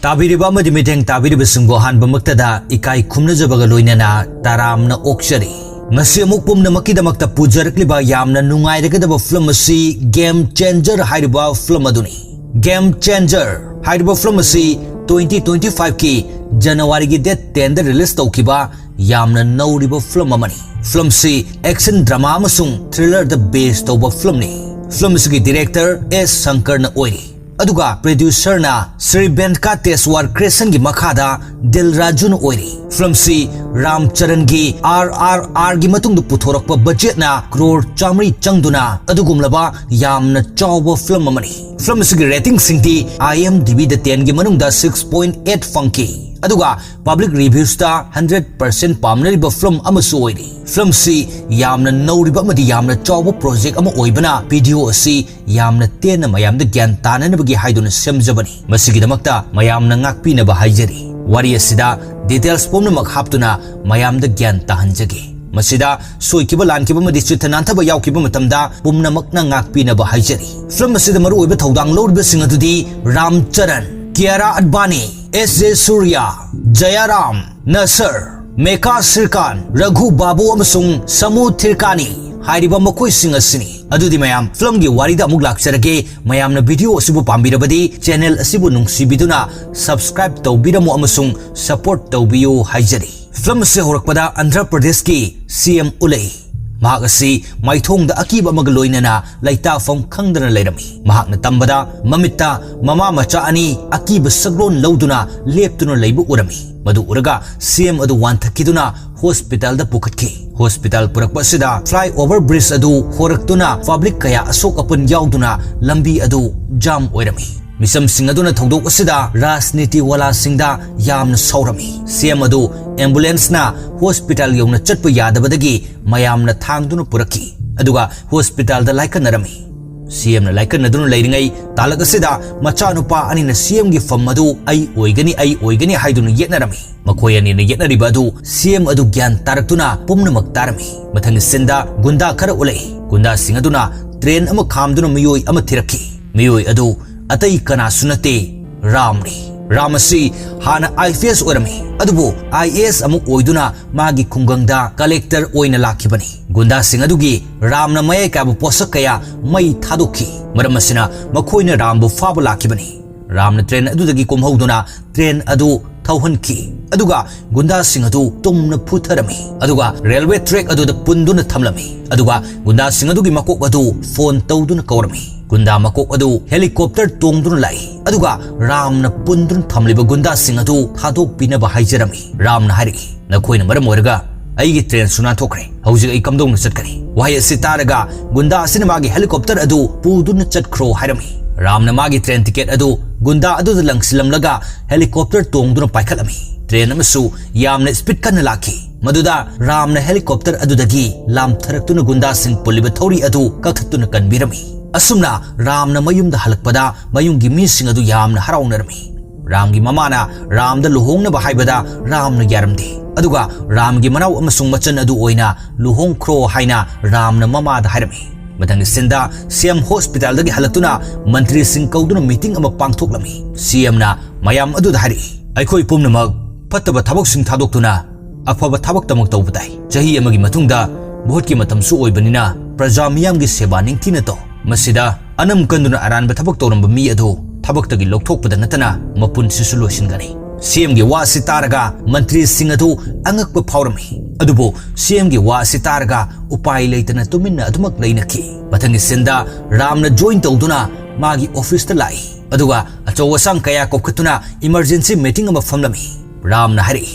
ताबिरिबा अमदि मिथेंग ताबिरिबसिंगो हानबमक्तदा इकाई खुमनजबगा लोइनना तारामना ओक्चरी ngasi amuk pumnamakidamakta pujarikliba yamna nungairagdaba film asi Game Changer hairiba film aduni Game Changer hairiba film asi 2025 ki January gi date 10 da release tawkiba yamna nauriba film amani film si action drama amasung thriller da base tawba film ni film si director S Shankar na oiri aduga producer na Sri Benka Teswar Crescent gi makhada Dil Raju na oiri film si Ram Charan gi RRR gi matung du puthorakpa budget na crore chamri changduna adugumlaba yamna chawba film amani film si rating singti IMDb da 10 gi manung da 6.8 funky aduga public reviews da 100% pamnariba film amasu oiri film si yamna nauriba amadi yamna chawba project ama oibana video asi yamna tena mayamda gyan tananabagi haiduna semjabani masigi damakta mayamna ngakpina ba haijari wari asida details pomnamak haptuna mayamda gyan tahanjage masida soikiba lankiba madi chithananthaba yaukiba matamda pomnamakna ngakpina ba haijari film asida maru oiba thodang lorba singadudi Ram Charan Kiara Advani S.J. Surya Jayaram Nasir Meka Sirkan Raghu Babu amasung Samu Thirkani hairiba makoi sing asini adudi mayam film gi warida amuk lakcharage mayam na video asibu pambirabadi channel asibu nungsibiduna subscribe tawbiramu amasung support tawbiyu haijari film se horakpada Andhra Pradesh ki CM Ulay mahak asi maithong da akiba magaloinana laita fam khangdana leirami mahak na tambada mamitta mama macha ani akiba saglon lauduna leptuna leibu urami madu uraga CM adu wanthakiduna hospital da pukhatki hospital purakpa sida flyover bridge adu horaktuna public kaya asok apun yauduna lambi adu jam oirami misam singaduna thodok asida rajniti wala singda yamna saurami CM adu ambulance na hospital yongna chatpa yadabadagi mayamna thangduna puraki aduga hospital da laikanarami CM na laikanaduna leiringai talagasida machanupa ani na CM gi famadu ai oigani haiduna yetnarami makhoi ani na yetnariba adu CM adu gyan taraktuna pumnamak tarami mathang sinda gunda khara ulai gunda singaduna train ama khamduna miyoi ama thiraki miyoi adu atai kana sunate Ramni Ramasi hana IPS orami adubu IAS amuk oiduna magi khungangda collector oina lakhibani gunda singadugi Ramna mayai kabu posak kaya mai thadokhi maramasina makhoina Rambu fabu lakhibani Ramna train adudagi kumhauduna train adu thauhanki aduga gunda singadu tumna phutharami aduga railway track aduda punduna thamlami aduga gunda singadugi makok adu phone tawduna kawrami gunda makok adu helicopter tongduna lai aduga Ramna pundun thamliba gunda singadu thadok pinaba haijarami Ramna hari nakhoina maram oraga aigi train suna thokre hauji ai kamdong chatkani wahai sitaraga gunda sinamagi helicopter adu pudun chatkhro hairami Ramna magi train ticket adu gunda adu langsilamlaga helicopter tongduna paikhalami train amasu yamna speed kana lakhi maduda Ramna helicopter adudagi lam tharaktuna gunda sing puliba thori adu kakhatuna kanbirami asumna Ramna mayumda halakpada mayumgi mising adu yamna harawnarami Ramgi mamana Ramda luhongna bahaibada Ramna yaramde aduga Ramgi manaw amasung machan adu oina luhong khro haina Ramna mamada hairami mathang sinda CM hospital dagi halaktuna mantri sing kauduna meeting ama pangthoklami CM na mayam adu hari aikhoi pumnamak fattaba thabak sing thadoktuna afaba thabak tamak tawbudai chahi amagi matungda bhot ki matam su oibanina praja miyam gi seba ningthina to masida anam kanduna aranba thabak tawramba mi adu thabak tagi lokthokpada natana mapun solution gani CM gi wa sitaraga mantri sing adu angakpa phawrami adubo CM gi wa sitaraga upai leitana tuminna adumak leinaki mathangi sinda Ramna join tawduna magi office ta lai aduga achowasang kaya kopkatuna emergency meeting ama famlami Ramna hari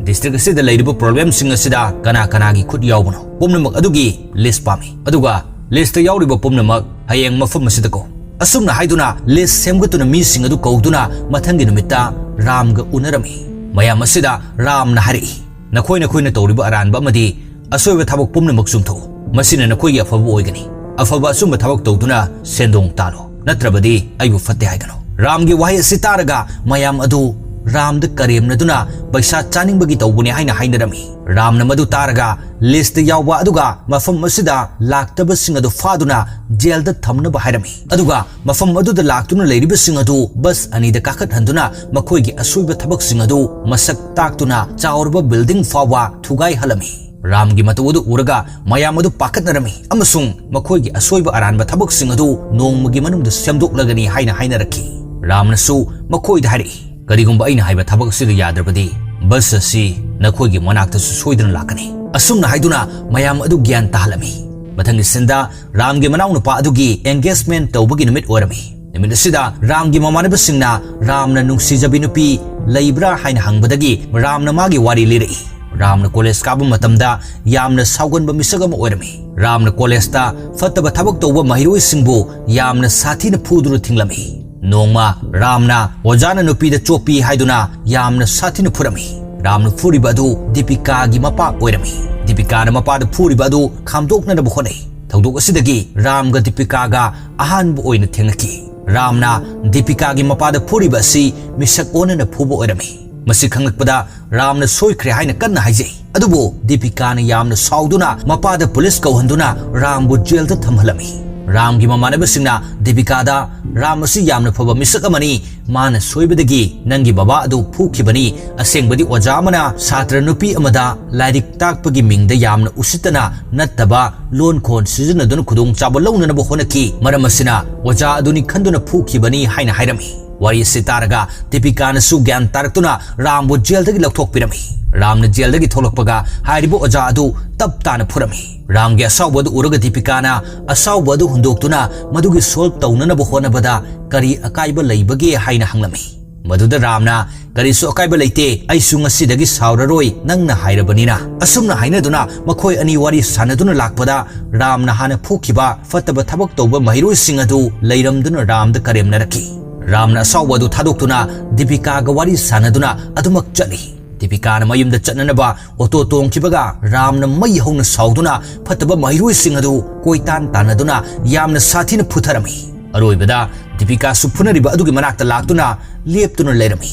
district asida leiriba problem sing asida kana gi khut yawbano pomnamak adugi list pami aduga list ta yawriba pomnamak hayeng mafam asida ko asumna haiduna list semgatuna mi sing adu kauduna mathangi numitta Ramga unarami mayam asida Ramna hari nakhoina tawriba aranba amadi asoiba thabak pumnamak sumtho masina nakhoi afaba oigani afaba asumba thabak tawduna sendong talo natrabadi aibu fatte haigano Ramgi wahi sitaraga mayam adu Ramda karemnaduna paisa chaningbagi tawbuni haina hainarami. Ramna madu taraga list yawwa aduga mafam asida laktabasing adu faduna jailda thamnaba hairami. Aduga mafam aduda laktuna leiribasing adu bus anida kakat handuna makoigi asuiba thabaksing adu masak taktuna chaurba building fawa thugai halami. Ramgi matudu uraga mayamadu pakatnarami amasung makoigi asuiba aranba thabaksing adu nongmagi manungda semdoklagani haina hainaraki. Ramnasu makoida hari karigumba aina haiba thabak asida yadrabadi bus asi nakoigi manaktasu soidana lakani. Asumna haiduna mayam adu gyan tahalami. Mathangi sinda Ramgi manawna pa adugi engagement tawbagi numit orami. Nimit asida Ramgi mamanabasingna Ramna nungsijabi nupi leibra haina hangbadagi Ramna magi wari lirai. Ramna college kabu matamda yamna sauganba misagama orami. Ramna college ta fattaba thabak tawba mahiroi singbu yamna sathina phuduru thinglami. Nongma Ramna wajana nupi da chopi haiduna yamna sathina phurami. Ramna phuriba adu Deepika gi mapa oirami. Deepika na mapa da phuriba adu khamdokna da bukhonai. Thawdok asidagi Ramga Deepika ga ahanbu oina thengnaki. Ramna Deepika gi mapa da phuriba si misak ona na phuba oirami. Masi khangakpada Ramna soikhre haina kanna haijai. Adubu Deepika na yamna sauduna mapa da police kauhanduna Rambu jail da thamhalami. Ramgi mamanabasingna Deepika da Ram asi yamna phaba misak amani mana soibadagi nangi baba adu phukibani asengbadi ojamana satra nupi amada lairik takpagi mingda yamna usitana nattaba lon khon sizinaduna khudong chaba launana bo honaki maramasina oja aduni khanduna phukibani haina hairami. Wari sitaraga Deepika na su gyan taraktuna Rambu jail dagi lakthok pirami. Ramna jail dagi tholokpaga hairibo oja adu taptana phurami. Ramgi asawbadu uraga Deepika na asawbadu hundoktuna madugi solve taunana bo honabada kari akaiba leibagi haina hanglami. Maduda Ramna kari su akaiba leite aisu ngasidagi sauraroi nangna hairabanina. Asumna hainaduna makhoi ani wari sanaduna lakpada Ramna hana phukiba fattaba thabak tawba mahiroi singadu leiramduna Ramda karemnaraki. Ramna asawbadu thadoktuna Deepika ga wari sanaduna adumak chali. Deepika na mayumda chatnanaba auto tongkibaga Ramna mai hongna sauduna fattaba mahiroi singadu koitan tanaduna yamna sathina phutharami. Aroibada Deepika su phunariba adugi manakta laktuna leptuna leirami.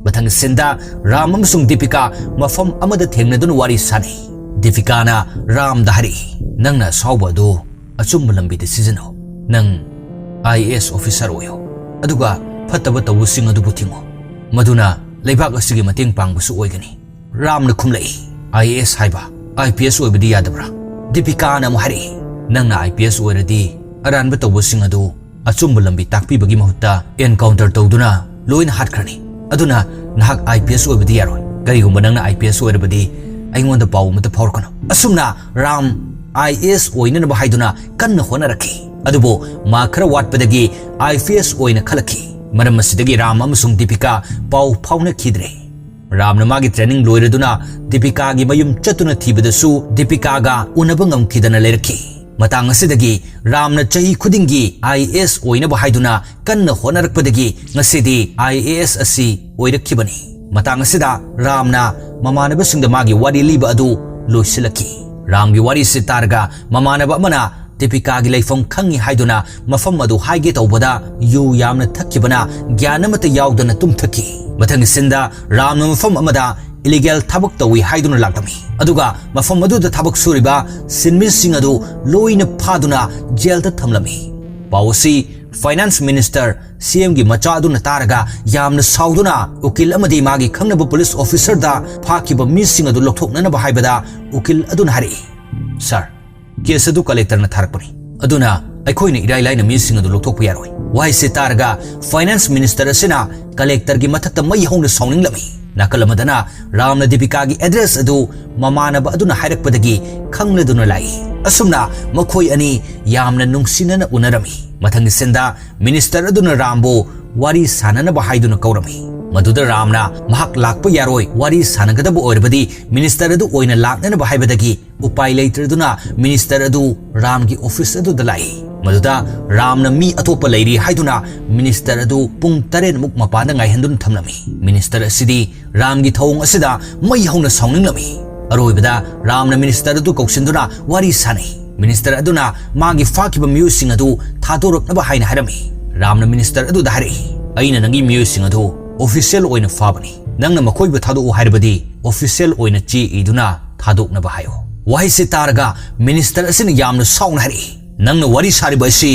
Bathang sinda Ram amasung Deepika mafam amada thengnaduna wari sani. Deepika na Ram dahari nangna saubadu achumba lambida sizano. Nang IAS officer oyo. Aduga fattaba tawu singadu buthingo. Maduna leibak asigi mateng pangbasu oigani. Ramna khumlai IAS haiba IPS oibadi yadabra. Deepika na muhari nangna IPS oiradi aranba tawu singadu achumba lambi takpibagi mahutta encounter tawduna loina hatkrani. Aduna nahak IPS oibadi yaroi. Karigumba nangna IPS oirabadi aingonda paw mata phorkano. Asumna Ram IAS oinanaba haiduna kanna honaraki. Adubo ma khara watpadagi IPS oina khalaki. Maram asidagi Ram amasung Deepika paw phawna khidre. Ramna magi training loiraduna Deepika gi mayum chatuna thibadasu Deepika ga unaba ngamkhidana leiraki. Matang asidagi Ramna chahi khudingi IAS oinaba haiduna kanna honarakpadagi ngasidi IAS asi oirakhibani. Matang asida Ramna mamanabasingda magi wari liba adu loisilaki. Ramgi wari sitarga mamanaba amana Deepika gi leifam khangi haiduna mafam adu haige tawbada yu yamna thakibana gyanamata yaudana tumthaki. Mathang sinda Ramna mafam amada illegal thabak tawi haiduna laktami. Aduga mafam aduda thabak suriba sinmising adu loina phaduna jail da thamlami. Pawasi Finance Minister CM gi macha aduna taraga yamna sauduna ukil amadi magi khangnaba police officer da phakiba mising adu lokthoknana ba haibada ukil aduna hari. Sir, case adu collector na tharakpani. Aduna aikhoina irai laina mising adu lokthokpa yaroi. Wai se taraga Finance Minister asina collector gi mathakta mai hongna sauninglami. Nakalamadana Ramna Deepika gi address adu mamanaba aduna hairakpadagi khangladuna lai. Asumna makhoi ani yamna nungsinana unarami. Mathang senda Minister aduna Rambo wari sananaba haiduna kaurami. Maduda Ramna mahak lakpa yaroi wari sanagadabu oirabadi Minister adu oina laknanaba haibadagi upai leitraduna Minister adu Ramgi office adu dalai. Maduda Ramna mi atopa leiri haiduna Minister adu pung taren muk mapana ngai handun thamlami. Minister asidi Ramgi thawng asida mai hongna saunglami. Aroibada Ramna Minister adu kauksinduna wari sanai. Minister aduna magi fakiba musing adu thadoroknaba haina harami. Ramna Minister adu dahari aina nangi musing adu official oina fabani nangna makoi ba thadu hairibadi official oina chi iduna thaduk na ba hayo wahai se targa minister asin yamna sauna hari nangna wari sari ba si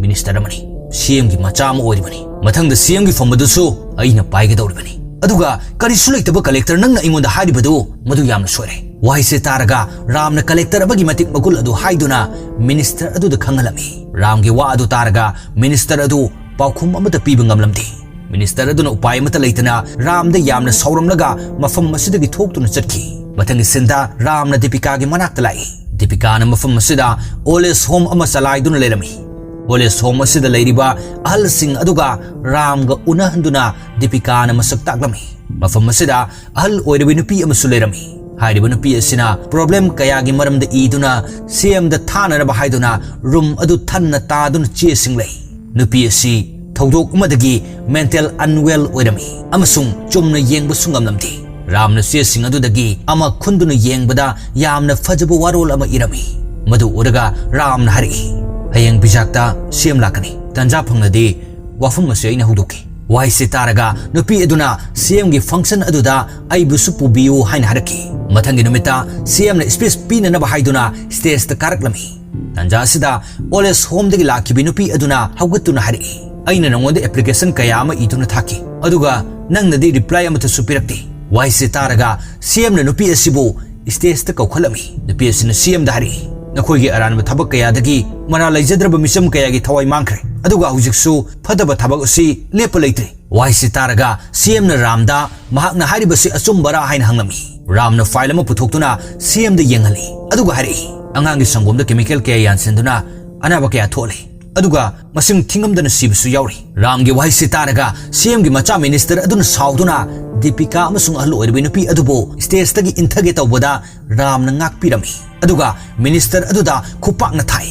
minister amani CM gi macham oiribani mathang da CM gi famadu su aina paige dawribani aduga kari sulaitaba collector nangna ingonda hairibadu madu yamna soire wahai se targa ramna collector abagi matik magul adu haiduna minister adu da khangalami ram gi wa adu targa minister adu paukhum amata piba ngamlamdi minister aduna upay mata leitana ramda yamna sauramlaga mafam masidagi thoktuna chatki mathangi sinda ramna Deepika gi manakta lai Deepika na mafam masida oles home ama salai duna lerami oles home masida leiriba ahal sing aduga ramga unahanduna Deepika na masak taklami mafam masida ahal oirabi nupi amasu lerami hairiba nupi asina problem kaya gi maramda iduna CM da Thana na bahaiduna room adu thanna taduna chesing lei nupi asi thawdok amadagi mental unwell oirami amasung chumna yengba sungamlamdi ramna chesing adudagi ama khunduna yengbada yamna fajaba warol ama irami madu uraga ramna hari hayeng bijakta CM lakani tanja phangnadi wafum mase aina hudoki wai se taraga nupi aduna CM gi function aduda aibusu pubiu hain haraki mathangi numita CM na space pina na bahaiduna stage ta karaklami tanja sida oles home dagi lakibi nupi aduna hawgatuna hari aina nangonda application kaya ama iduna thaki aduga nangnadi reply amata supirakti wai se taraga CM na nupi asibu stage ta kaukhalami nupi asina CM da hari nakhoi aran thabak kaya dagi mara laijadraba misam kaya gi thawai mangkhre aduga hujiksu phadaba thabak usi lepa leitri wai se taraga CM na ramda mahak na hari basi achumbara hain hanglami ramna file ama puthoktuna CM da yengali aduga hari angangi sangom da chemical kaya yansenduna anaba kaya thole aduga masing thingamdana sibisu yauri ramgi wai se taraga CM gi macha minister aduna sauduna Deepika amasung ahlu oirbi nupi adubo stage tagi inthage tawbada ramna ngakpirami aduga minister aduda khupakna thai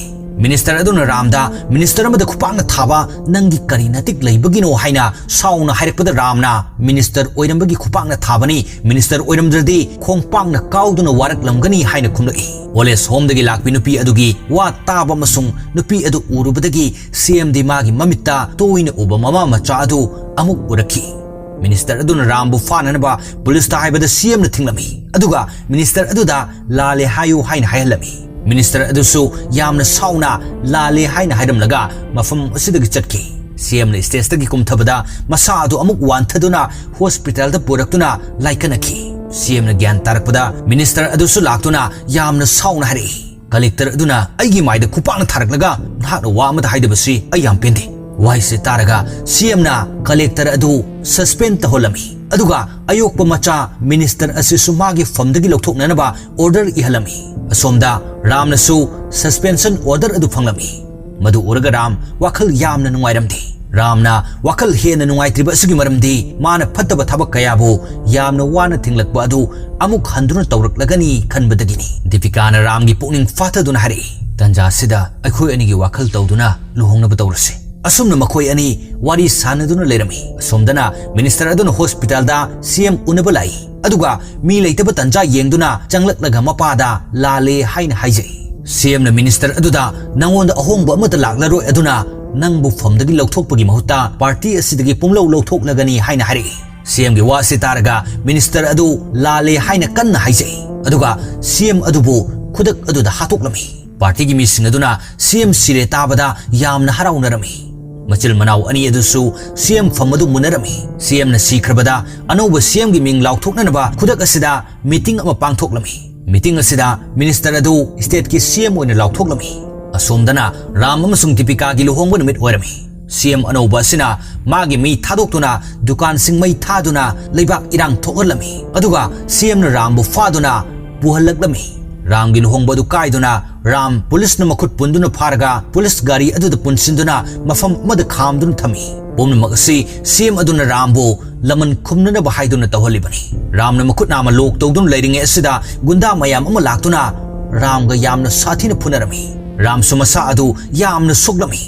minister aduna ramda minister amada khupakna thaba nangi karina tik leibagino haina sauna hairekpada ramna minister oirambagi khupakna thabani minister oiramdradi khongpakna kauduna warak lamgani haina khumlai oles home dagi lakpi nupi adugi wa taba masung nupi adu urubadagi CM di magi mamitta toina uba mama macha adu amuk uraki minister aduna rambu fananaba police ta haibada CM na thinglami aduga minister aduda lale hayu haina hailami minister adusu yamna sauna lale haina hairamlaga mafam asidagi chatki CM na stage tagi kumthabada masa adu amuk wanthaduna hospital da puraktuna laikanaki CM na gyan tarakpada minister adusu laktuna yamna sauna hari collector aduna aigi maida khupakna tharaklaga nahakna wa amada haidabasi ayam pende wai se taraga CM na collector adu suspend taholami aduga ayokpa macha minister asisu magi famdagi lokthoknanaba order ihalami asomda ramna su suspension order adu phanglami madu uraga ram wakhal yamna nungairamdi ramna wakhal hena nungaitriba asigi maramdi mana phattaba thabak kayabu yamna wana thinglakba adu amuk handuna tawraklagani khanbadagini Deepika na ramgi pukning fataduna hari tanja sida aikhoi anigi wakhal tawduna luhongnaba tawrase asumna makhoi ani wari sanaduna lerami asomdana minister aduna hospital da CM unabalai aduga mi leitaba tanja yengduna changlaklaga mapada lale haina haijai CM na minister aduda nangonda ahongba amata laklaroi aduna nangbu famdagi lokthokpagi mahutta party asidagi pumlau lokthoknagani haina hari CM gi wase taraga minister adu lale haina kanna haijai aduga CM adubu khudak aduda hatoklami party gi mising aduna CM sire tabada yamna haraunarami machil manau ani adusu CM famadu munarami CM na sikrabada anoba CM gi ming laukthoknanaba khudak asida meeting ama pangthoklami meeting asida minister adu state ki CM oina laukthoklammi asomdana ram amasung Deepika gi luhongba numit oirami CM anoba asina magi mi thadoktuna dukan singmai thaduna leibak irang thokalami aduga CM na rambu faduna puhalaklami ram gi luhongba du kaiduna ram police na makhut punduna pharaga police gari aduda punsinduna mafam amada khamduna thami pomna magasi CM aduna rambu laman khumnana bahaiduna tawhalibani ramna makhut nama lok tawdun leiringe asida gunda mayam ama laktuna ramga yamna sathina phunarami ram sumasa adu yamna soglami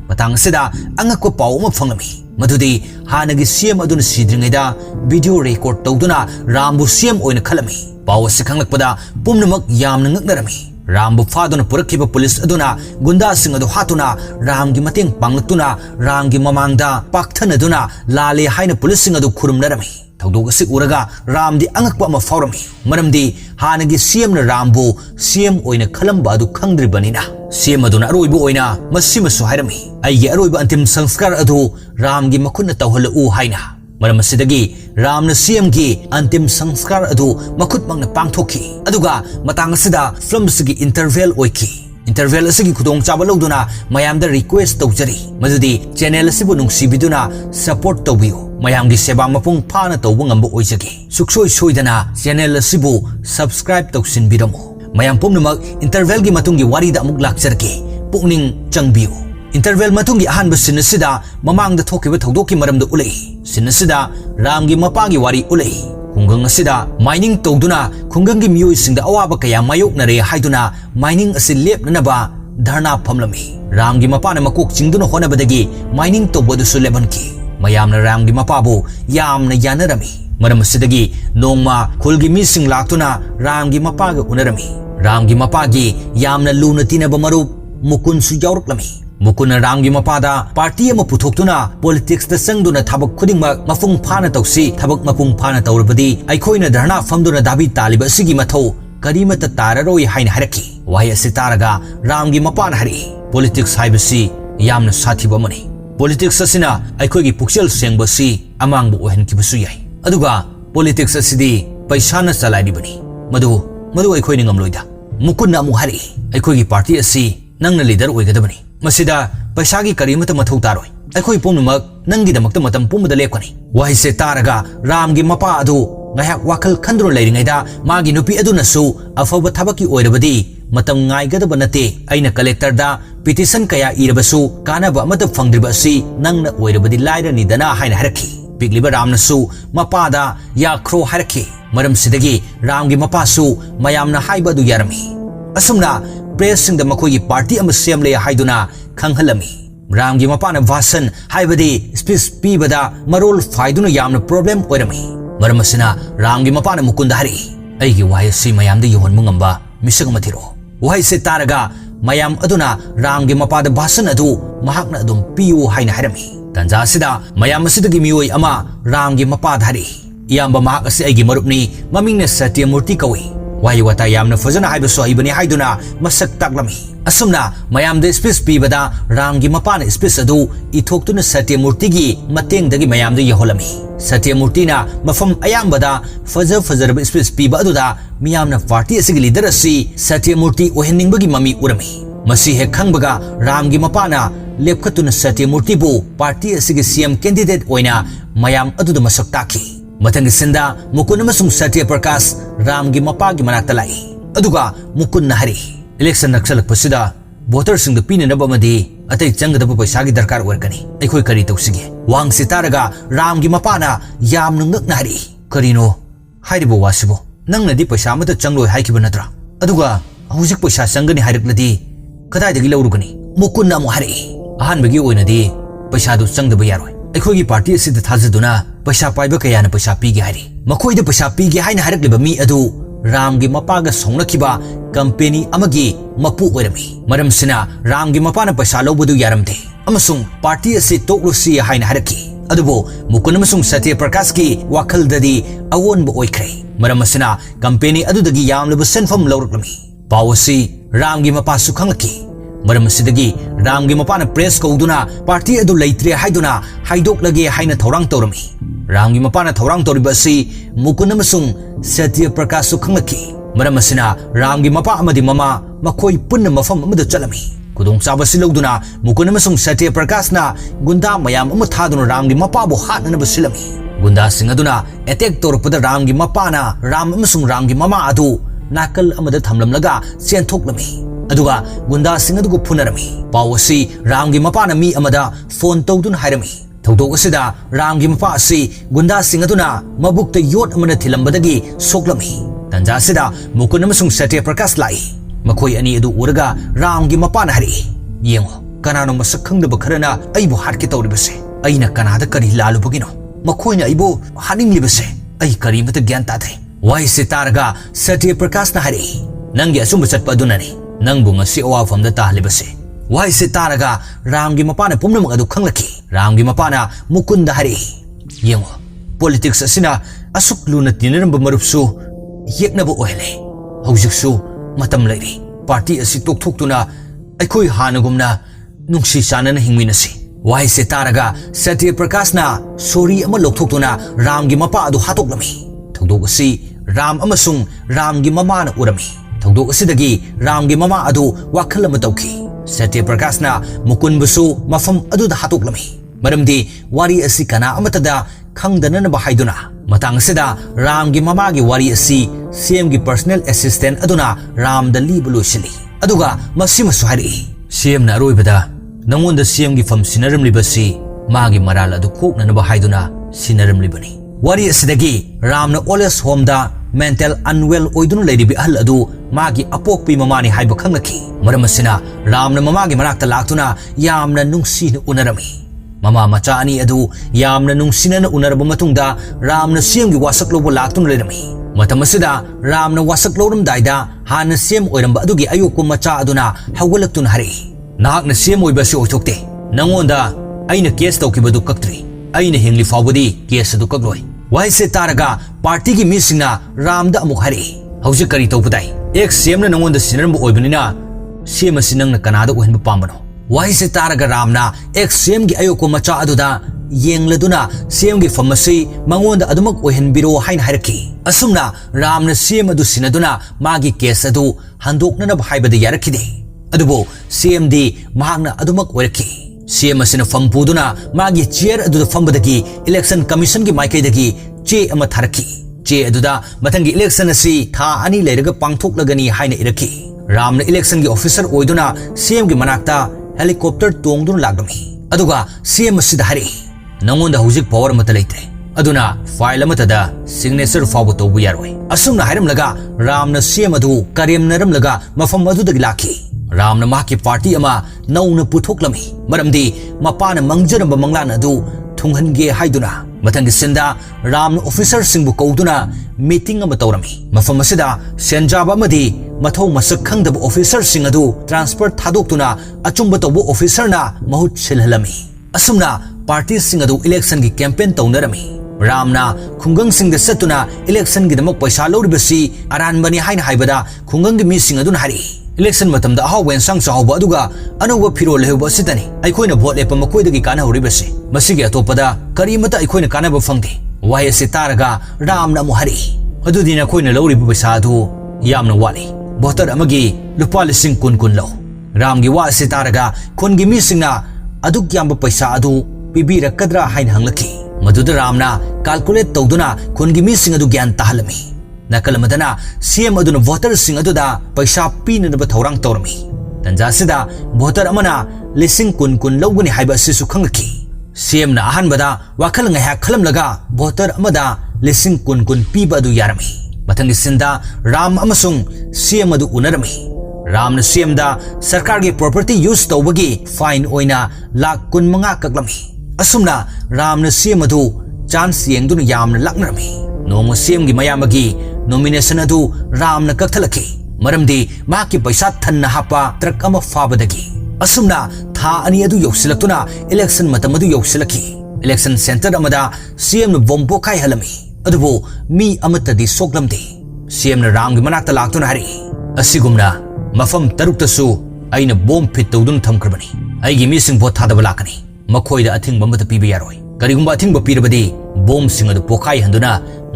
matang asida angakwa paw ama phanglami madudi hanagi CM aduna sidringaida video record tawduna rambu CM oina khalami paw ase khanglakpada pomnamak yamna ngaknarami Rambu faduna purakhiba police aduna gunda sing adu hatuna Ramgi mateng panglakuna Ramgi mamangda pakthana lale haina police sing adu khurumnarami thawdog asi uraga Ramdi angakpa ama faurami maramdi hanagi CM na Rambu CM oina khalamba adu khangdribanina CM aduna aroibu oina masimasu hairami aigi aroiba antim sanskar adu Ramgi makhunna tawhalu haina maram asidagi Ramna CM gi antim sanskar adu makhut mangna pangthokhi aduga matang asida film sigi interval oiki interval asigi khudong chaba loduna mayamda request tawjari madudi channel asibu nungsibiduna support tawbiyo mayamgi seba mapung phana tawbu ngamba oijagi suksoi soidana channel asibu subscribe tawsinbiramo mayam pumnamak interval gi matungi warida amuk lakjarge pukning changbiyo interval matungi ahanba sinasida mamangda thokiba thawdoki maramda ulei sinasida Ramgi mapagi wari ulei khungang asida mining tawduna khungangi miyoi singda awaba kaya mayoknare haiduna mining asi lepnanaba dharna phamlami Ramgi mapana makok chingduna honabadagi mining tawbadusu lebanki mayamna Ramgi mapabu yamna yanarami maram asidagi nongma khulgi mi sing laktuna Ramgi mapaga unarami Ramgi mapagi yamna luna tinaba marup mukunsu yawraklami Mukuna Ramgi mapada party ama puthokduna politics da sangduna thabak khudingma mafung phana tawsi thabak mapung phana tawrabadi aikhoina dharna famduna dabi taliba sigi mathau karimata tararoi haina haraki wahi asi taraga Ramgi mapana hari politics haibasi yamna sathiba mani politics asina aikhoigi pukchel sengbasi amangbu ohenkibasu yai aduga politics asidi paisana chalaidibani madu aikhoini ngamloida mukuna amu hari aikhoigi party asi nangna leader oigadabani masida paisagi karimata mathau taroi aikoi pomnamak nangi damakta matam pumda lekani wahise taraga Ramgi mapa adu ngayak wakal khandro leiringaida magi nupi adunasu afaba thabaki oirabadi matam ngaigadaba nate aina collector da petition kaya irabasu kanaba amata fangdriba si nangna oirabadi laira ni dana haina haraki pigliba Ramnasu mapada yakro haraki maram sidagi Ramgi mapasu mayamna haiba du yarami asumna press sing da makoi party ama semle haiduna khanghalami Ramgi mapana vasan haibadi speech pibada marol faiduna yamna problem oirami maramasina Ramgi mapana mukunda hari aigi wahai si mayamda yohon mungamba misang mathiro wahai se taraga mayam aduna Ramgi mapada vasan adu mahakna adum piu haina harami tanja sida mayam asidagi mioi ama Ramgi mapad hari iyamba mahak asi aigi marupni mamingna Satyamurti kawi wahi wata yamna fazana haibasu haibani haiduna masak taklami asumna mayamda speech pibada Ramgi mapana speech adu ithoktuna Satyamurti gi matengdagi mayamda yaholami Satyamurti na mafam ayambada fajaraba speech piba aduda miyamna party asigi leader asi Satyamurti ohenningbagi mami urami masi he khangbaga Ramgi mapana lepkhatuna Satyamurti bu party asigi CM candidate oina mayam aduda masak taki Matang sinda mukun amasung Satya Prakash Ramgi mapagi manakta lai aduga mukun nahari election naksalak pasida voters sing the pinanaba madi atai changadaba paisagi darkar oirkani aikoi kari tawsige wang sitaraga Ramgi mapana yamna ngaknari karino hairibo wasibo nangnadi paisa amata changloi haikiba natra aduga hujik paisa changani hairukladi kadaidagi laurugani mukun amu hari ahanbagi oinadi paisa du changdaba yaroi aikhoigi party asida thajaduna paisa paiba kayana paisa pige hari makhoida paisa pige haina hairakliba mi adu Ramgi mapaga songnakiba company amagi mapu oirami maramsina Ramgi mapana paisa lobadu yaramde amasung party asi toklusi haina haraki adubo mukun amasung Satya Prakash ki wakhaldadi awonba oikhre maramasina company adudagi yamlaba senfam lawraklami pawasi Ramgi mapasu khanglaki maramasидagi Ramgi mapana press kauduna party adu leitre haiduna haidoklage haina thorang tawrami Ramgi mapana thorang tawribasi mukun amasung Satya Prakash khanglaki maramasina Ramgi mapa amadi mama makhoi punna mafam amada chalami kudong sabasi loduna mukun amasung Satya Prakash na gunda mayam ama thaduna Ramgi mapa bu hatna basilami gunda singaduna attack torpada Ramgi mapana Ram amasung Ramgi mama adu nakal amada thamlamlaga chenthoknami aduga gunda singadugu phunarami pawasi Ramgi mapana mi amada phone tawdun hairami thawdok asida Ramgi mapa asi gunda singaduna mabukta yot amana thilambadagi soklami tanja asida mukun amasung Satya Prakash lai makhoi ani adu uraga Ramgi mapana hari yengo kanano masak khangdaba kharana aibu hatke tawribase aina kanada kari lalubagino makhoina aibu haninglibase ai kari mata gyan tadre wai se taraga Satya Prakash na hari nangi asumba chatpa adunani Nangbu ngasi awafamda tahlibase. Wahai se taraga Ramgi mapana pumnamak adu khanglaki. Ramgi mapana mukunda hari. Yengo politics asina asuk luna tinaramba marupsu yeknaba oile. Haujiksu matam lairi. Party asi tokthokuna aikoi hanagumna nungsi sanana hingminasi. Wahai se taraga Satya Prakashna sori ama lokthokuna Ramgi mapa adu hatoklami. Thongdok asi Ram amasung Ramgi mamana urami. Thongdok asidagi Ramgi mama adu wakhal ama tawki. Satya Prakashna mukunbusu mafam adu da hatoklami. Maramdi wari asi kana amatada khangdana ba haiduna. Matang sida Ramgi mamagi wari asi CM gi personal assistant aduna Ram da libulu shili. Aduga masimasu hari. CM na aroibada nangonda CM gi fam sinaramlibasi magi maral adu kokna ba haiduna sinaramlibani. Wari asidagi Ramna oles home da mental unwell oidunu leiribi ahal adu magi apokpi mamani haiba khanglaki. Maramasina Ramna mamagi manakta laktuna yamna nungsina unarami. Mama macha ani adu yamna nungsinana unaraba matungda Ramna CM gi wasak lobo laktuna leirami. Matamasida Ramna wasak loram daida hana CM oiramba adugi ayoko macha aduna hawalaktuna hari. Nahakna CM oibasi oithokte. Nangonda aina case tawkibadu kaktri. Aina hingli fawbadi case adu kagloi. Wahai se taraga party gi misingna Ramda amuk hari. Hauji kari tawbadai. Ek CM na nangonda sinaramba oibanina CM asinangna kanada ohinba pambano. Wahai se taraga Ramna ek CM gi ayoko macha aduda yengladuna CM gi famasi mangonda adumak ohinbiro hain haraki. Asumna Ramna CM adu sinaduna magi case adu handokna haibada yarakide. Adubo CM di mahagna adumak oiraki. CM asina fampuduna magi chair aduda fambadagi election commission gi maikai che ama tharaki. Che aduda matangi election asi tha ani leiraga pangthoklagani haina iraki. Ramna election gi officer oiduna CM gi manakta helicopter tongduna lagami. Aduga CM asida hari. Nangonda hujik power mata leitre. Aduna file amatada signature fawbo tawbu yaroi. Asumna hairamlaga Ramna CM adu karimnaramlaga mafam adudagi laki. Ramna maki party ama nauna puthoklami. Maramdi mapana mangjaramba manglan adu thunghange haiduna. Mathangi sinda Ramna officer singbu kauduna meeting ama tawrami. Mafam asida senjaba amadi mathau masak khangdaba officer sing adu transfer thadoktuna achumba tawbu officer na mahut silhalami. Asumna party sing adu election gi campaign tawnarami. Ramna khungang sing da satuna election gi damak paisa loribasi aranbani haina haibada khungang gi mi sing aduna hari. Election matamda ahaw wensang sahawba aduga anawba phiro lehba sitani aikoina vote lepa makoidagi kana horibase masigi atopada karimata aikoina kana ba fangde wahai se taraga Ramna muhari adudina koina lawriba paisa adu yamna wali voter amagi lupa lising kun law Ramgi wa se taraga kungi mi singna aduk yamba paisa adu pibira kadra hain hanglaki maduda Ramna calculate tawduna kungi mi sing adu gyan tahalami Nakalamadana CM aduna voter sing aduda paisa pinanaba thaurang tawrami. Tanja sida voter amana lising kun lawgani haiba sisu khanglaki. CM na ahanbada wakhal ngaiha khalamlaga voter amada lising kun piba adu yarami. Mathangi sinda Ram amasung CM adu unarami. Ram na CM da sarkar gi property use tawbagi fine oina lakh kun manga kaklami. Asumna Ram na CM adu chance yengduna yamna laknarami. Nomo CM gi mayamagi nomination adu Ramna kaktalaki. Maramdi maki paisa thanna hapa truck ama fabadagi. Asumna tha ani adu yoksilaktuna election matam adu yoksilaki. Election center amada CM na bombo kai halami. Adubo mi amatadi soklamdi. CM na Ramgi manakta laktuna hari. Asigumna mafam taruktasu aina bomb pit tawdun thamkrabani. Aigi mi sing vote thadaba lakani. Makhoida athing bambata piba yaroi. Karigumba athing ba pirabadi bomb sing adu pokai handuna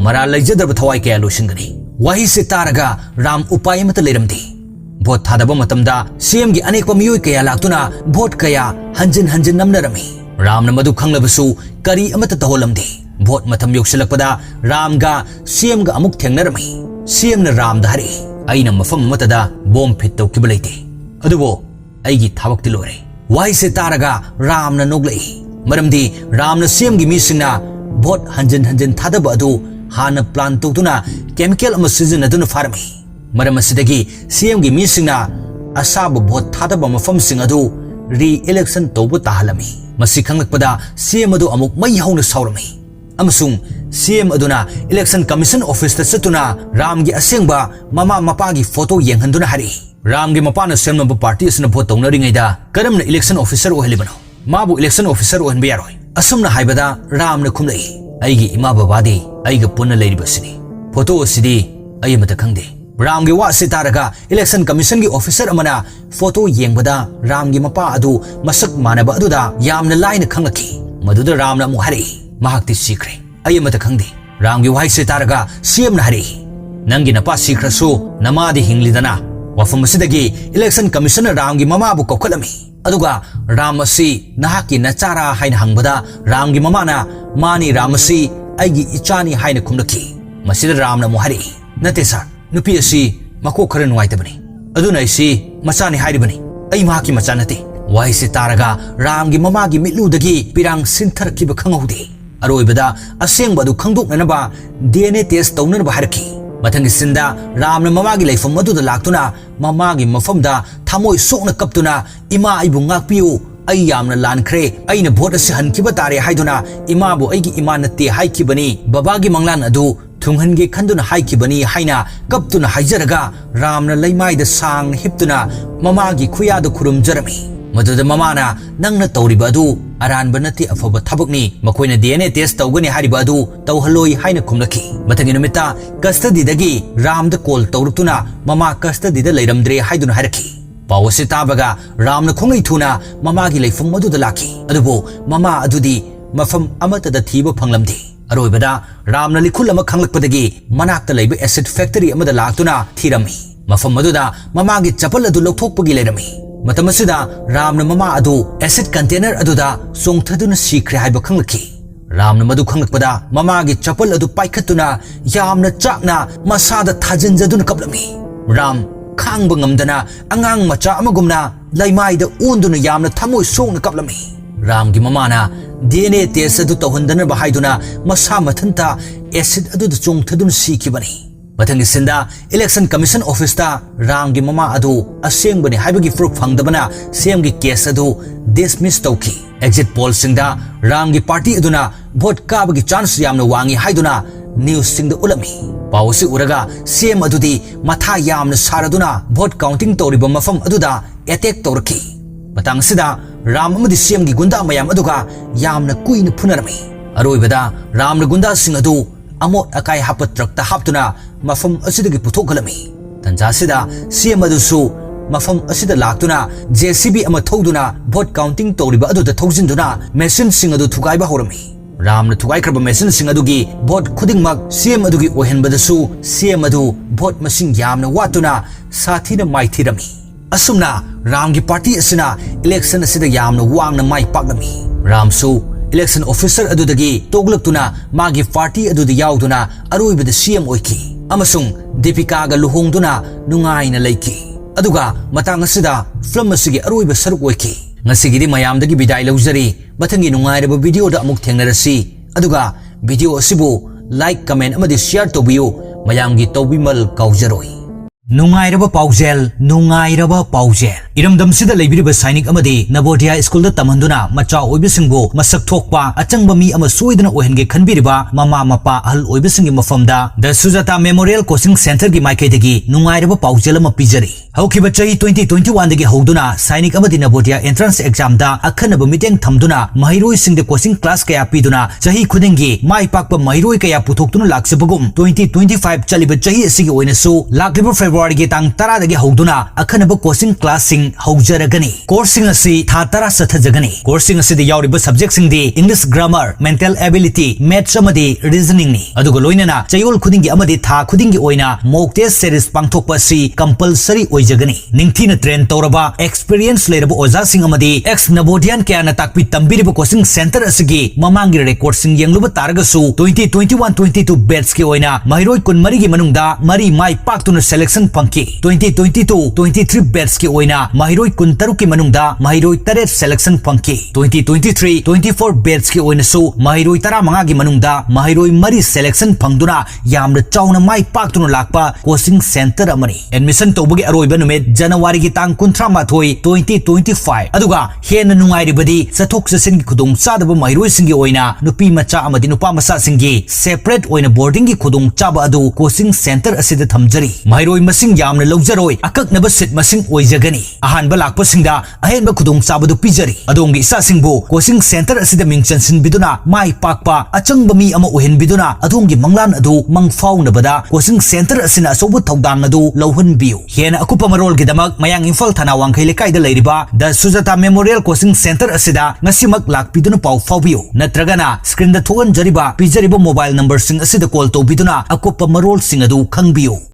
Mara laijadaba thawai kaya loishingani. Wahi se taraga Ram upaya mata leiramdi. Vote thadaba matamda CM gi anekpa miyoi kaya laktuna vote kaya hanjin namnarami. Ramna madu khanglabasu kari amata taholamdi. Vote matam yoksilakpada Ramga CM ga amuk thengnarami. CM na Ram da hari. Aina mafam matada bomb pit tawkiba leite. Adubo aigi thawakti lore. Wahi se taraga Ramna noglai. Maramdi Ramna CM gi misingna vote hanjin thadaba adu Hana plan tawduna chemical ama sizinaduna farami. Maram asidagi CM gi misingna asaba vote thadaba mafam sing adu re-election tawba tahalami. Masi khanglakpada CM adu amuk mai hauna saurami. Amasung CM aduna election commission office ta satuna Ram gi asengba mama mapa gi photo yenghanduna hari. Ram gi mapana semnaba party asna vote tawnaringaida karamna election officer ohelibano mabu election officer ohenba yaroi asumna haibada Ram na khumlai aigi ima babadi aiga punna leiribasini photo asidi ai mata khangde Ram gi wa sitaraga election commission gi officer amana photo yengbada Ram gi mapa adu masak manaba aduda yamna laina khanglaki maduda Ram na mu hari mahakti sikre ai mata khangde Ram gi wai sitaraga CM na hari nangi napa sikrasu namadi hinglidana wafam asidagi election commissioner Ram gi mama bu kokhalami aduga Ram asi nahaki nachara haina hangbada Ram gi mama na mani Ram asi aigi ichani haina khumlaki masida Ram na mu hari nate sir nupi asi mako khara nuwaitabani aduna isi machani hairibani ai mahaki macha nate wai se taraga Ram gi mama gi mitludagi pirang sintharkiba khangaude aroibada asengba du khangdoknanaba DNA test tawnanaba harki mathang sinda Ram na mama gi leifam aduda laktuna mama gi mafamda thamoi sokna kaptuna ima aibu ngakpiu ai yamna lankhre aina vote asi hankiba tare haiduna ima bu aigi ima natte haikibani baba gi manglan adu thunghange khanduna haikibani haina kaptuna haijaraga Ram na leimai da sang hiptuna mama gi khuya da khurum jarami maduda mama na nangna tawriba adu aran banati afaba thabakni makoina DNA test tawgani hariba adu tawhaloi haina khumlaki mathangi numita custody dagi Ram da call tawrutuna mama custody da leiramdre haiduna haraki pawasi tabaga Ram na khongai thuna mama gi leifam aduda laki adubo mama adudi mafam amata da thiba phanglamdi aroibada Ram na likhul ama khanglakpadagi manakta leiba acid factory amada laktuna thirami mafam aduda mama gi chapal adu lokthokpagi leirami matamasida Ram na mama adu acid container aduda songthaduna sikre haiba khanglaki Ram na madu khanglakpada mama gi chapal adu paikhatuna yamna chakna masada thajanjaduna kaplami Ram khangba ngamdana angang macha amagumna laimai da onduna yamna thamoi songna kaplami Ram gi mama na DNA test adu tawhandana bahaiduna masa mathanta acid adu chongthaduna sikibani mathangi sinda election commission office ta Ram gi mama adu asengbani haibagi proof phangdabana CM gi case adu dismiss tawki exit poll singda Ram gi party aduna vote kabagi chance yamna wangi haiduna news singda ulami pawsi uraga CM adudi matha yamna saraduna vote counting tawriba mafam aduda attack tawraki matang sida Ram amadi CM gi gunda mayam aduga yamna kuina phunarami aroibada Ram na gunda sing adu amot akai hapat truck ta haptuna mafam asidagi puthokhalami tanja sida CM adusu mafam asida laktuna JCB ama thoduna vote counting tawriba aduda thojinduna machine sing adu thugaiba horami Ram na thugai khraba machine sing adugi vote khudingmak CM adugi ohenbadasu CM adu vote masing yamna watuna sathina maithirami asumna Ram gi party asina election asida yamna wangna mai paklami Ram su election officer adudagi toglaktuna magi party adudi yauduna aroibada CM oiki amasung Deepika ga luhongduna nungaina leiki aduga matang asida film asigi aroiba saruk oiki ngasigidi mayamdagi bidai laujari mathangi nungairaba video da amuk thengnarasi aduga video asibu like comment amadi share tobiyu mayamgi tobimal kaujaroi Nungairaba paujel iramdam sida leibiriba Sainik amadi Navodaya school da tamhanduna macha oibisingbu masak thokpa achangba mi ama soidana ohenge khanbiriba mama mapa ahal oibisingi mafamda the Sujata Memorial Coaching Center gi maikaidagi nungairaba paujel ama pijari haukiba chahi 2021 dagi hoduna Sainik amadi Navodaya entrance exam da akhanaba miteng thamduna mahiroi singde coaching class kaya piduna chahi khudingi mai pakpa mahiroi kaya puthokduna laksabagum 2025 chaliba chahi asigi oinasu lakliba February gi tang 10 dagi hoduna akhanaba coaching class sing haujaragani coursing asi tha 10 sathajagani coursing asi de yauriba subject sing de English grammar mental ability maths amadi reasoning ni aduga loinana chayol khudingi amadi tha khudingi oina mock test series pangthokpa si compulsory oijagani ningthina train tawraba experience leiraba oja sing amadi ex Navodian kayana takpi tambiriba coaching center asigi mamangi record sing yengluba taragasu 2021-22 batch ki oina mahiroi kun mari gi manungda mari mai paktuna selection pangki 2022-23 batch ki oina mahiroi kun taruk ki manungda mahiroi taret selection pangki 2023-24 batch ki oina su mahiroi tara manga gi manungda mahiroi mari selection pangduna yamna chauna mai paktuna lakpa coaching center amani admission tawbagi aroi ꯑꯔꯣꯏꯕ ꯅꯨꯃꯤꯠ ꯖꯅꯋꯥꯔꯤꯒꯤ ꯇꯥꯡ 38 2025 ꯑꯗꯨꯒ ꯍꯦꯟꯅ ꯅꯨꯡꯉꯥꯏꯔꯤꯕꯗꯤ ꯆꯠꯊꯣꯛ ꯆꯠꯁꯤꯟꯒꯤ ꯈꯨꯗꯣꯡꯆꯥꯗꯕ ꯃꯍꯩꯔꯣꯏꯁꯤꯡꯒꯤ ꯑꯣꯏꯅ ꯅꯨꯄꯤ ꯃꯆꯥ ꯑꯃꯗꯤ ꯅꯨꯄꯥ ꯃꯆꯥꯁꯤꯡꯒꯤ ꯁꯦꯄꯔꯦꯠ ꯑꯣꯏꯅ ꯕꯣꯔꯗꯤꯡꯒꯤ ꯈꯨꯗꯣꯡꯆꯥꯕ ꯑꯗꯨ ꯀꯣꯆꯤꯡ ꯁꯦꯟꯇꯔ ꯑꯁꯤꯗ ꯊꯝꯖꯔꯤ ꯃꯍꯩꯔꯣꯏ ꯃꯁꯤꯡ ꯌꯥꯝꯅ ꯂꯧꯖꯔꯣꯏ ꯑꯀꯛꯅꯕ ꯁꯤꯠ ꯃꯁꯤꯡ ꯑꯣꯏꯖꯒꯅꯤ ꯑꯍꯥꯟꯕ ꯂꯥꯛꯄꯁꯤꯡꯗ ꯑꯍꯦꯟꯕ ꯈꯨꯗꯣꯡꯆꯥꯕꯗꯨ ꯄꯤꯖꯔꯤ ꯑꯗꯣꯝꯒꯤ ꯏꯆꯥꯁꯤꯡꯕꯨ ꯀꯣꯆꯤꯡ ꯁꯦꯟꯇꯔ ꯑꯁꯤꯗ ꯃꯤꯡ ꯆꯟꯁꯤꯟꯕꯤꯗꯨꯅ ꯃꯥꯏ ꯄꯥꯛꯄ ꯑꯆꯪꯕ ꯃꯤ ꯑꯃ ꯑꯣꯏꯍꯟꯕꯤꯗꯨꯅ ꯑꯗꯣꯝꯒꯤ ꯃꯪꯂꯥꯟ ꯑꯗꯨ ꯃꯪꯐꯥꯎꯅꯕꯗ ꯀꯣꯆꯤꯡ ꯁꯦꯟꯇꯔ ꯑꯁꯤꯅ ꯑꯆꯧꯕ ꯊꯧꯗꯥꯡ ꯑꯗꯨ ꯂꯧꯍꯟꯕꯤꯌꯨ ꯍꯦꯟꯅ ꯑꯀꯨꯞꯄ ꯃꯔꯣꯜꯒꯤꯗꯃꯛ ꯃꯌꯥꯡ ꯏꯝꯐꯥꯜ ꯊꯥꯅꯥ ꯋꯥꯡꯈꯩ ꯂꯩꯀꯥꯏꯗ ꯂꯩꯔꯤꯕ ꯗ ꯁꯨꯖꯥꯇꯥ ꯃꯦꯃꯣꯔꯤꯌꯦꯜ ꯀꯣꯆꯤꯡ ꯁꯦꯟꯇꯔ ꯑꯁꯤꯗ ꯉꯁꯤꯃꯛ ꯂꯥꯛꯄꯤꯗꯨꯅ ꯄꯥꯎ ꯐꯥꯎꯕꯤꯌꯨ ꯅꯠꯇ꯭ꯔꯒꯅ ꯁ꯭ꯀ꯭ꯔꯤꯟꯗ ꯊꯣꯛꯍꯟꯖꯔꯤꯕ ꯄꯤꯖꯔꯤꯕ ꯃꯣꯕꯥꯏꯜ ꯅꯝꯕꯔꯁꯤꯡ ꯑꯁꯤꯗ ꯀꯣꯜ ꯇꯧꯕꯤꯗꯨꯅ ꯑꯀꯨꯞꯄ ꯃꯔꯣꯜꯁꯤꯡ ꯑꯗꯨ ꯈꯪꯕꯤꯌꯨ